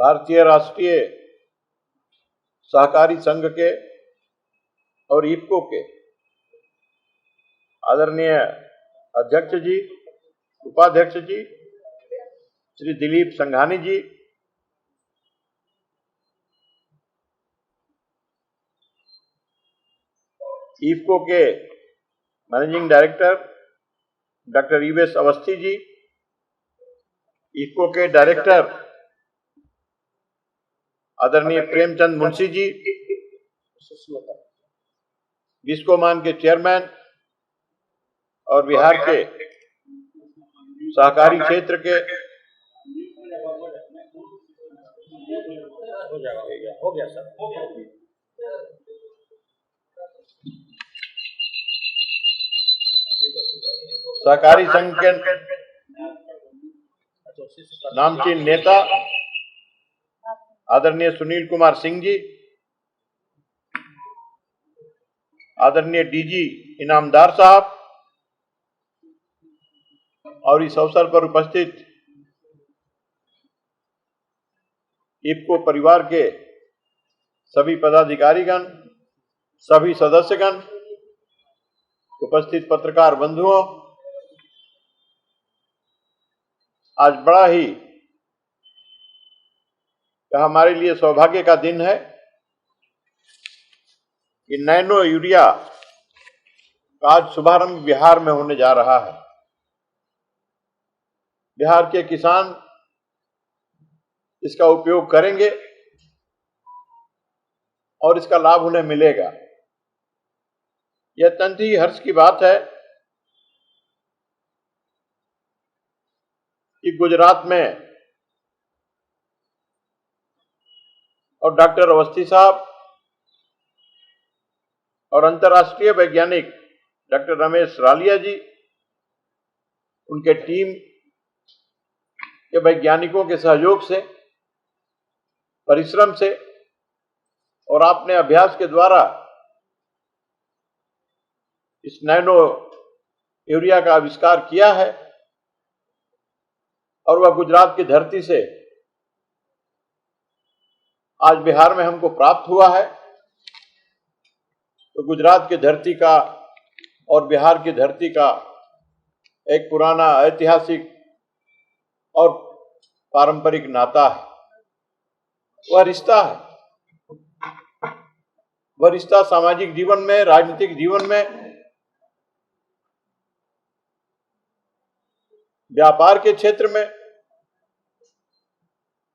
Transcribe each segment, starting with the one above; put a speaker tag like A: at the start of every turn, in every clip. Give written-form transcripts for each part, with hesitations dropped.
A: भारतीय राष्ट्रीय सहकारी संघ के और इफको के आदरणीय अध्यक्ष जी, उपाध्यक्ष जी, श्री दिलीप संघानी जी, इफको के managing director doctor ईवेस Awasthi ji, IFFCO के डायरेक्टर आदरणीय प्रेमचंद मुंशी जी, बिस्कोमान के चेयरमैन और बिहार के सहकारी क्षेत्र के हो गया सर सहकारी संघ के नामचीन नेता आदरणीय सुनील कुमार सिंह जी, आदरणीय डीजी इनामदार साहब और इस अवसर पर उपस्थित इफको परिवार के सभी पदाधिकारीगण, सभी सदस्यगण, उपस्थित पत्रकार बंधुओं, आज बड़ा ही हमारे लिए सौभाग्य का दिन है कि नैनो यूरिया का आज शुभारंभ बिहार में होने जा रहा है। बिहार के किसान इसका उपयोग करेंगे और इसका लाभ उन्हें मिलेगा। यह अत्यंत ही हर्ष की बात है कि गुजरात में और डॉक्टर अवस्थी साहब और अंतर्राष्ट्रीय वैज्ञानिक डॉक्टर रमेश रालिया जी, उनके टीम के वैज्ञानिकों के सहयोग से, परिश्रम से और आपने अभ्यास के द्वारा इस नैनो यूरिया का आविष्कार किया है और वह गुजरात की धरती से आज बिहार में हमको प्राप्त हुआ है। तो गुजरात की धरती का और बिहार की धरती का एक पुराना ऐतिहासिक और पारंपरिक नाता है। वह रिश्ता है, वह रिश्ता सामाजिक जीवन में, राजनीतिक जीवन में, व्यापार के क्षेत्र में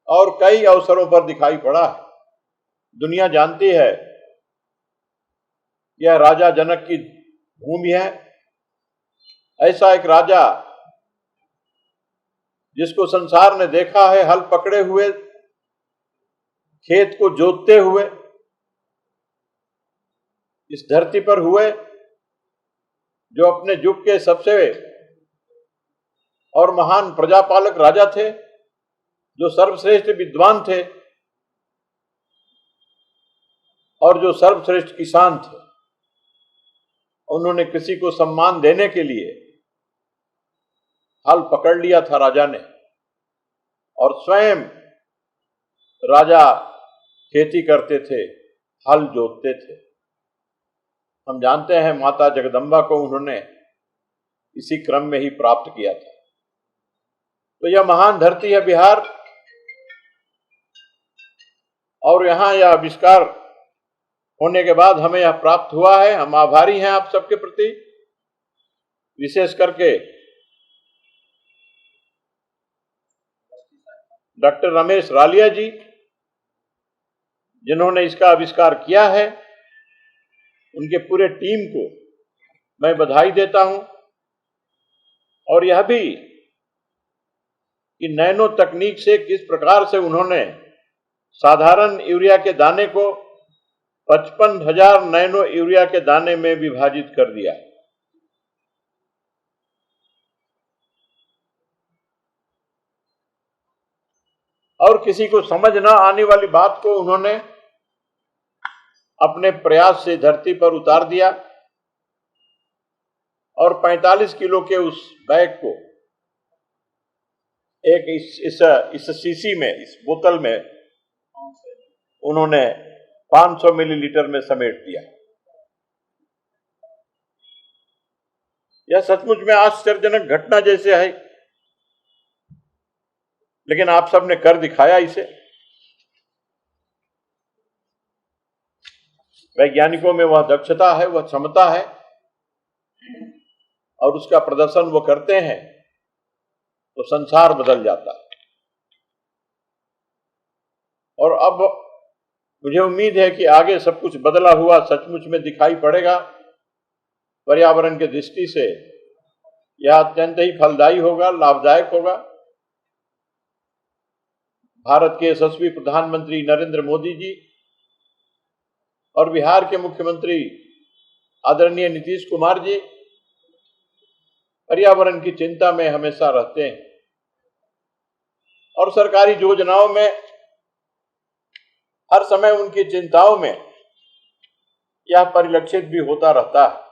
A: और कई अवसरों पर दिखाई पड़ा है। दुनिया जानती है यह राजा जनक की भूमि है। ऐसा एक राजा जिसको संसार ने देखा है हल पकड़े हुए, खेत को जोतते हुए, इस धरती पर हुए, जो अपने युग के सबसे और महान प्रजापालक राजा थे, जो सर्वश्रेष्ठ विद्वान थे और जो सर्वश्रेष्ठ किसान थे। उन्होंने किसी को सम्मान देने के लिए हल पकड़ लिया था राजा ने, और स्वयं राजा खेती करते थे, हल जोतते थे। हम जानते हैं माता जगदम्बा को उन्होंने इसी क्रम में ही प्राप्त किया था। तो यह महान धरती है बिहार, और यहां यह आविष्कार होने के बाद हमें यह प्राप्त हुआ है। हम आभारी हैं आप सबके प्रति, विशेष करके डॉक्टर रमेश रालिया जी, जिन्होंने इसका आविष्कार किया है। उनके पूरे टीम को मैं बधाई देता हूं, और यह भी कि नैनो तकनीक से किस प्रकार से उन्होंने साधारण यूरिया के दाने को 55,000 नैनो यूरिया के दाने में विभाजित कर दिया। और किसी को समझ न आने वाली बात को उन्होंने अपने प्रयास से धरती पर उतार दिया, और 45 किलो के उस बैग को एक इस शीशी में, इस बोतल में उन्होंने 500 मिलीलीटर में समेट दिया। यह सचमुच में आश्चर्यजनक घटना जैसे है, लेकिन आप सबने कर दिखाया इसे। वैज्ञानिकों में वह दक्षता है, वह क्षमता है, और उसका प्रदर्शन वो करते हैं तो संसार बदल जाता है। और अब मुझे उम्मीद है कि आगे सब कुछ बदला हुआ सचमुच में दिखाई पड़ेगा। पर्यावरण की दृष्टि से यह अत्यंत ही फलदायी होगा, लाभदायक होगा। भारत के यशस्वी प्रधानमंत्री नरेंद्र मोदी जी और बिहार के मुख्यमंत्री आदरणीय नीतीश कुमार जी पर्यावरण की चिंता में हमेशा रहते हैं, और सरकारी योजनाओं में हर समय उनकी चिंताओं में यह परिलक्षित भी होता रहता है।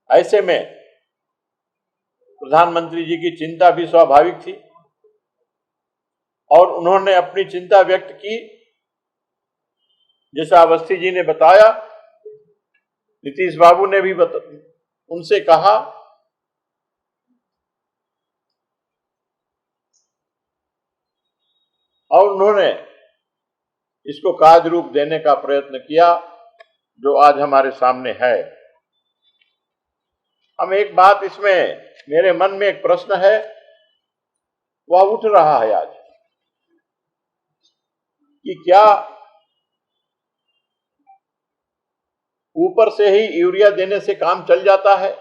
A: ऐसे में प्रधानमंत्री जी की चिंता भी स्वाभाविक थी, और उन्होंने अपनी चिंता व्यक्त की। जैसा अवस्थी जी ने बताया, नीतीश बाबू ने भी उनसे कहा, और उन्होंने इसको कार्य रूप देने का प्रयत्न किया, जो आज हमारे सामने है। हम एक बात इसमें, मेरे मन में एक प्रश्न है, वह उठ रहा है आज, कि क्या ऊपर से ही यूरिया देने से काम चल जाता है?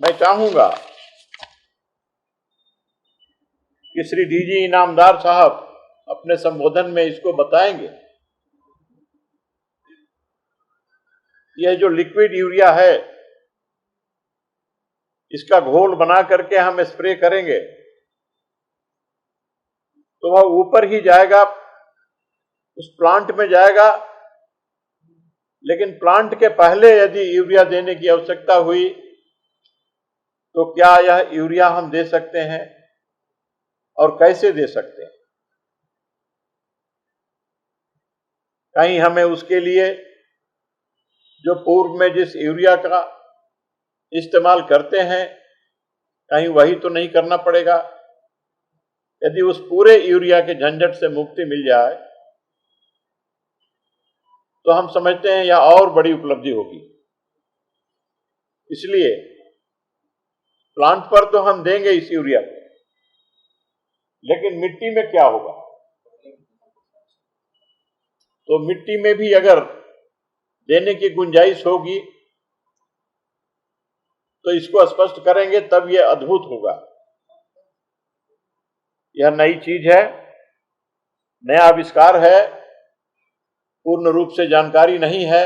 A: मैं चाहूंगा कि श्री डीजी इनामदार साहब अपने संबोधन में इसको बताएंगे। यह जो लिक्विड यूरिया है, इसका घोल बना करके हम स्प्रे करेंगे तो वह ऊपर ही जाएगा, उस प्लांट में जाएगा। लेकिन प्लांट के पहले यदि यूरिया देने की आवश्यकता हुई तो क्या यह यूरिया हम दे सकते हैं, और कैसे दे सकते हैं? कहीं हमें उसके लिए जो पूर्व में जिस यूरिया का इस्तेमाल करते हैं, कहीं वही तो नहीं करना पड़ेगा? यदि उस पूरे यूरिया के झंझट से मुक्ति मिल जाए तो हम समझते हैं यह और बड़ी उपलब्धि होगी। इसलिए प्लांट पर तो हम देंगे इस यूरिया को, लेकिन मिट्टी में क्या होगा? तो मिट्टी में भी अगर देने की गुंजाइश होगी तो इसको स्पष्ट करेंगे, तब यह अद्भुत होगा। यह नई चीज है, नया आविष्कार है, पूर्ण रूप से जानकारी नहीं है,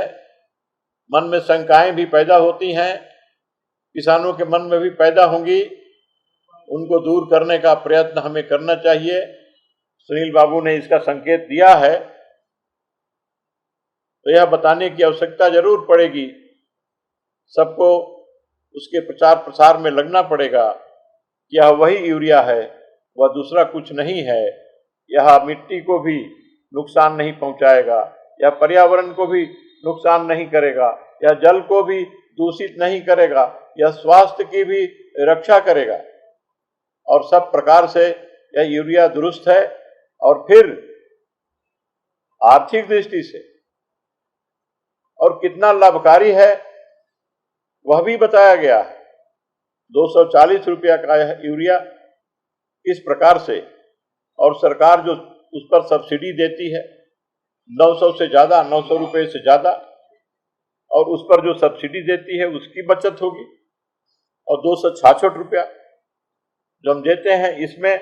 A: मन में शंकाएं भी पैदा होती हैं, किसानों के मन में भी पैदा होंगी। उनको दूर करने का प्रयत्न हमें करना चाहिए। सुनील बाबू ने इसका संकेत दिया है, तो यह बताने की आवश्यकता जरूर पड़ेगी। सबको उसके प्रचार प्रसार में लगना पड़ेगा कि यह वही यूरिया है, वह दूसरा कुछ नहीं है। यह मिट्टी को भी नुकसान नहीं पहुंचाएगा, यह पर्यावरण को भी नुकसान नहीं करेगा, यह जल को भी दूषित नहीं करेगा, यह स्वास्थ्य की भी रक्षा करेगा, और सब प्रकार से यह यूरिया दुरुस्त है। और फिर आर्थिक दृष्टि से और कितना लाभकारी है वह भी बताया गया है। 240 रुपया का यह यूरिया इस प्रकार से, और सरकार जो उस पर सब्सिडी देती है 900 से ज्यादा, 900 रुपये से ज्यादा, और उस पर जो सब्सिडी देती है उसकी बचत होगी, और 266 रुपया जो हम देते हैं इसमें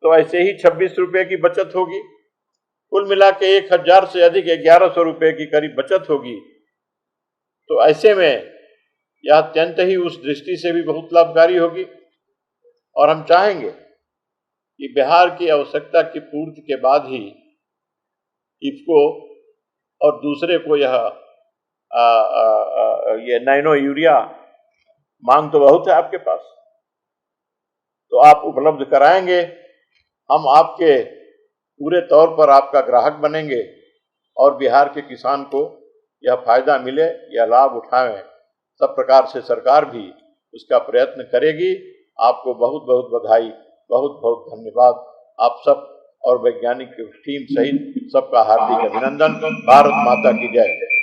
A: तो ऐसे ही 26 रुपये की बचत होगी। कुल मिला के 1000 से अधिक 1100 रुपये की करीब बचत होगी। तो ऐसे में यह अत्यंत ही उस दृष्टि से भी बहुत लाभकारी होगी, और हम चाहेंगे कि बिहार की आवश्यकता की पूर्ति के बाद ही इफको और दूसरे को यह ये नैनो यूरिया, मांग तो बहुत है आपके पास, तो आप उपलब्ध कराएंगे। हम आपके पूरे तौर पर आपका ग्राहक बनेंगे और बिहार के किसान को यह फायदा मिले, यह लाभ उठाएं। सब प्रकार से सरकार भी उसका प्रयत्न करेगी। आपको बहुत बहुत बधाई, बहुत बहुत धन्यवाद। आप सब और वैज्ञानिक टीम सहित सबका हार्दिक अभिनंदन। भारत माता की जय।